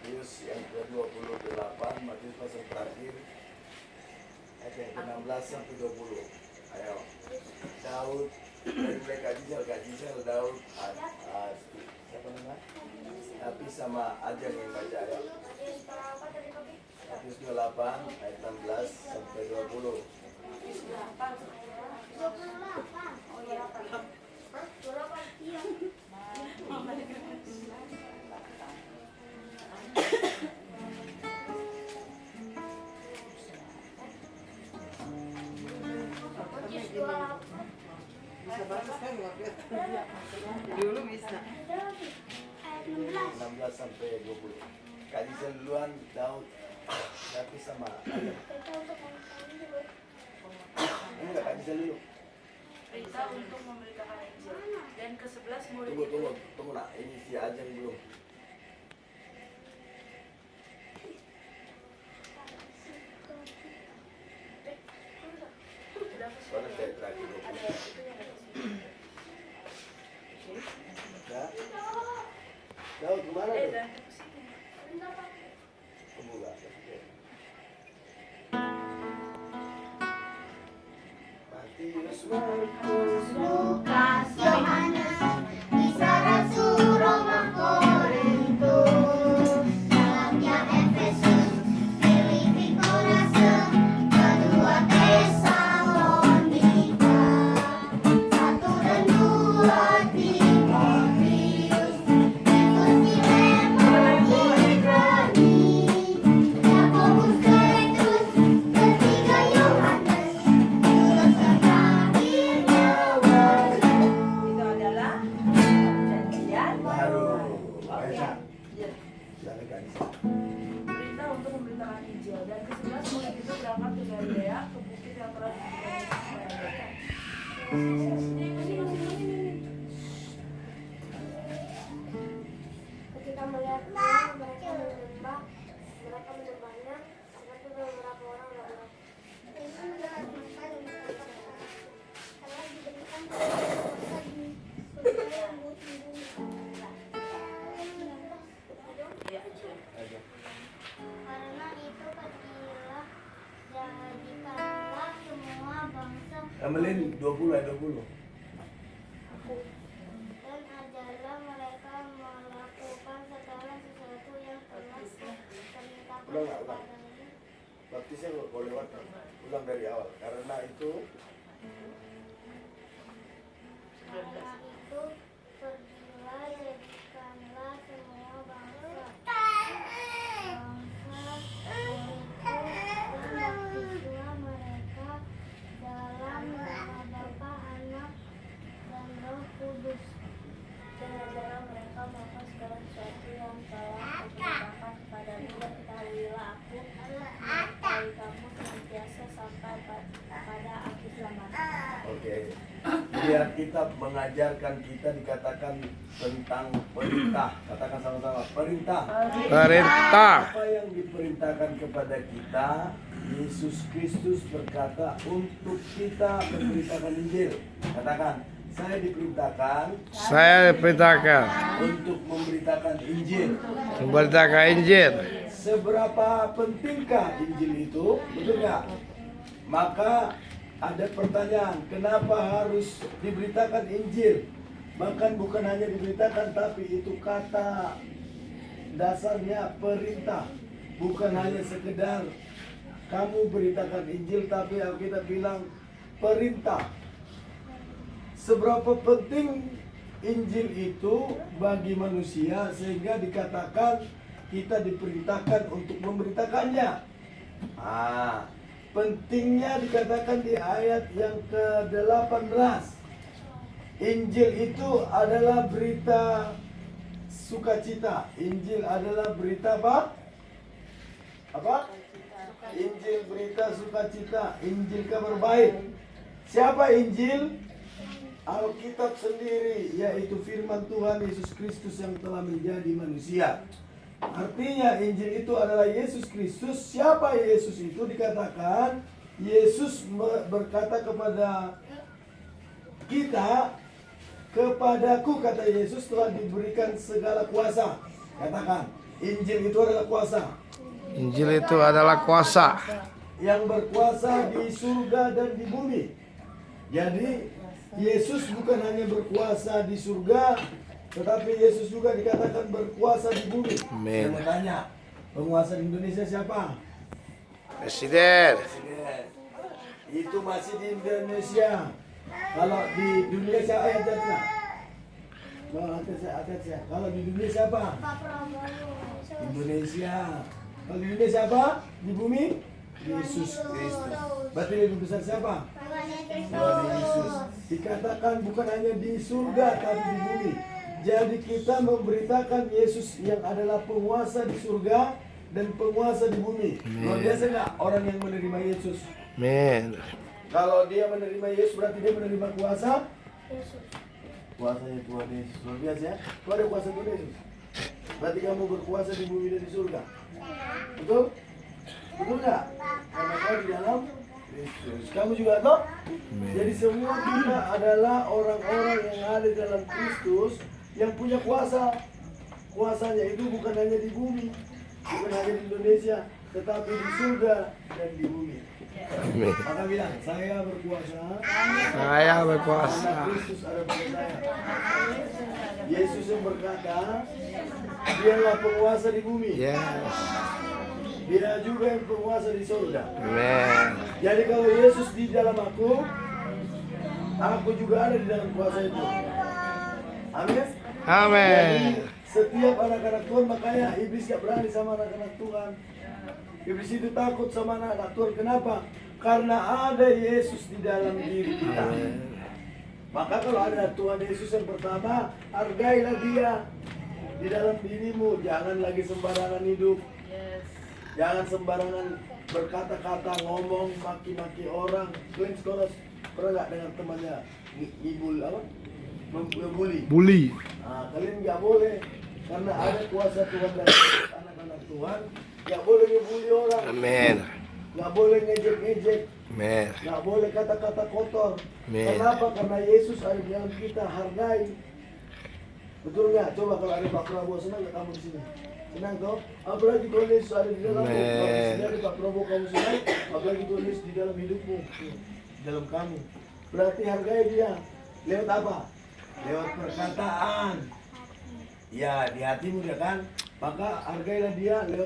Matius yang ke-28, Matius pasal terakhir ayat yang ke-16 sampai 20. Ayo. Daud dari mulai Kajisal Daud siapa namanya? Tapi sama Ajang yang baca ya. Matius 28 ayat 16 sampai 20. Bisa baca kan dulu bisa 16 sampai 20. Kajisal duluan, Daud tapi sama Ajang. Enggak, Kajisal dulu. Perintah untuk memberitakan Injil. Dan ke-11 murid itu. Tunggu nak, ini si Ajeng belum. Soalnya saya terakhir. Ya. Daud kemana tuh? Dan ke sini. Tunggu lah. Matius, Markus, Lukas, Yohanes, Isa Rasul, Roma, Korintus, Galatia, Efesus, Filipi, Kolose, kedua Tesalonika, 1 dan 2 Timotius, Titus, Filemon, Ibrani, Yakobus, Petrus, ketiga Yohanes, Yudas dan akhirnya Wahyu. itu adalah perjanjian baru. ya. Silakan Kajisal. Perintah untuk memberitakan Injil. Dan ke-11 murid itu berangkat ke Galilea, ke bukit yang telah ditentukan. Ketika melihat dia, mereka menyembahnya karena itu beberapa orang lalu. Yesus menjelaskan telah diberikan kuasa di surga yang bumi. Ajeng. Karena itu pergilah, jadikanlah semua bangsa Amalin 20 ayat 20. dan ajarlah mereka melakukan segala sesuatu yang telah diperintahkan Ulang. kepadanya. Baptisnya kalau lewat ulang dari awal. Karena itu Karena itu pergilah, jadikanlah semua bangsa dan baptislah mereka dalam nama Bapa, Anak, dan Roh Kudus. Dan ajarlah mereka melakukan segala sesuatu yang telah kuperintahkan kepadamu, dan ketahuilah aku mengetahui kamu senantiasa sampai pada akhir zaman. oke. Jadi Alkitab mengajarkan kita dikatakan tentang perintah. Katakan sama-sama, perintah. Perintah. Apa yang diperintahkan kepada kita? Yesus Kristus berkata untuk kita memberitakan Injil. Katakan, saya diperintahkan Saya diperintahkan untuk memberitakan Injil. memberitakan Injil. Seberapa pentingkah Injil itu? Betul nggak? Maka ada pertanyaan, kenapa harus diberitakan Injil? Bahkan bukan hanya diberitakan, tapi itu kata dasarnya perintah. Bukan hanya sekedar kamu beritakan Injil, tapi Alkitab bilang perintah. Seberapa penting Injil itu bagi manusia sehingga dikatakan kita diperintahkan untuk memberitakannya. Pentingnya dikatakan di ayat yang ke-18. Injil itu adalah berita sukacita. Injil adalah berita apa? Apa? Injil berita sukacita. Injil kabar baik. Siapa Injil? Alkitab sendiri, yaitu firman Tuhan Yesus Kristus yang telah menjadi manusia. Artinya Injil itu adalah Yesus Kristus. Siapa Yesus itu? Dikatakan Yesus berkata kepada kita, kepadaku, kata Yesus, telah diberikan segala kuasa. Katakan, Injil itu adalah kuasa Injil itu adalah kuasa yang berkuasa di surga dan di bumi. Jadi Yesus bukan hanya berkuasa di surga, tetapi Yesus juga dikatakan berkuasa di bumi. Amin. Saya mau tanya, penguasa di Indonesia siapa? Presiden. Presiden. Itu masih di Indonesia. Kalau di dunia siapa yang jadi? Kalau di dunia siapa? Pak Prabowo. Indonesia. Kalau di dunia siapa? Di bumi? Yesus Kristus. Berarti lebih besar siapa? Tuhan Yesus. Dikatakan bukan hanya di surga tapi di bumi. Jadi kita memberitakan Yesus yang adalah penguasa di surga dan penguasa di bumi. Luar biasa nggak orang yang menerima Yesus? Amin. Kalau dia menerima Yesus berarti dia menerima kuasa. Yesus. Kuasanya Tuhan Yesus. Luar biasa ya. Itu ada kuasa Tuhan Yesus. Berarti kamu berkuasa di bumi dan di surga. Betul? Betul nggak? Karena kau di dalam Kristus. Kamu juga toh? Jadi semua kita adalah orang-orang yang ada dalam Kristus yang punya kuasa. Kuasanya itu bukan hanya di bumi, bukan hanya di Indonesia, tetapi di surga dan di bumi. Amin. Maka bilang, saya berkuasa. Saya berkuasa. Karena Kristus ada pada saya. Yesus yang berkata, dialah penguasa di bumi. Yes. Dia juga yang penguasa di surga. Amin. Jadi kalau Yesus di dalam aku juga ada di dalam kuasa itu. Amin. Amin. Jadi setiap anak-anak Tuhan, makanya iblis gak berani sama anak-anak Tuhan. Iblis itu takut sama anak-anak Tuhan. Kenapa? Karena ada Yesus di dalam diri kita. Maka kalau ada Tuhan Yesus yang pertama, hargailah dia di dalam dirimu. Jangan lagi sembarangan hidup. Jangan sembarangan berkata-kata, ngomong, maki-maki orang. Kalian sekolah pernah nggak dengar temannya ngibul apa? Membuli. Bully. Nah, kalian nggak boleh karena ada kuasa Tuhan dan anak-anak Tuhan. Nggak boleh ngebully orang. Amin. Nggak boleh ngejek-ngejek. Amin. Nggak boleh kata-kata kotor. Amin. Kenapa? Karena Yesus ada di dalam kita, hargai. Betul nggak? Coba kalau ada Pak Prabowo, senang nggak kamu di sini? Senang toh? Apalagi Tuhan Yesus ada di dalammu. Kalau di sini ada Pak Prabowo kamu senang, apalagi Tuhan Yesus di dalam hidupmu, di dalam kamu. Berarti hargai dia. Lewat apa? Lewat perkataan. Ya, di hatimu dia kan. Maka hargailah dia lewat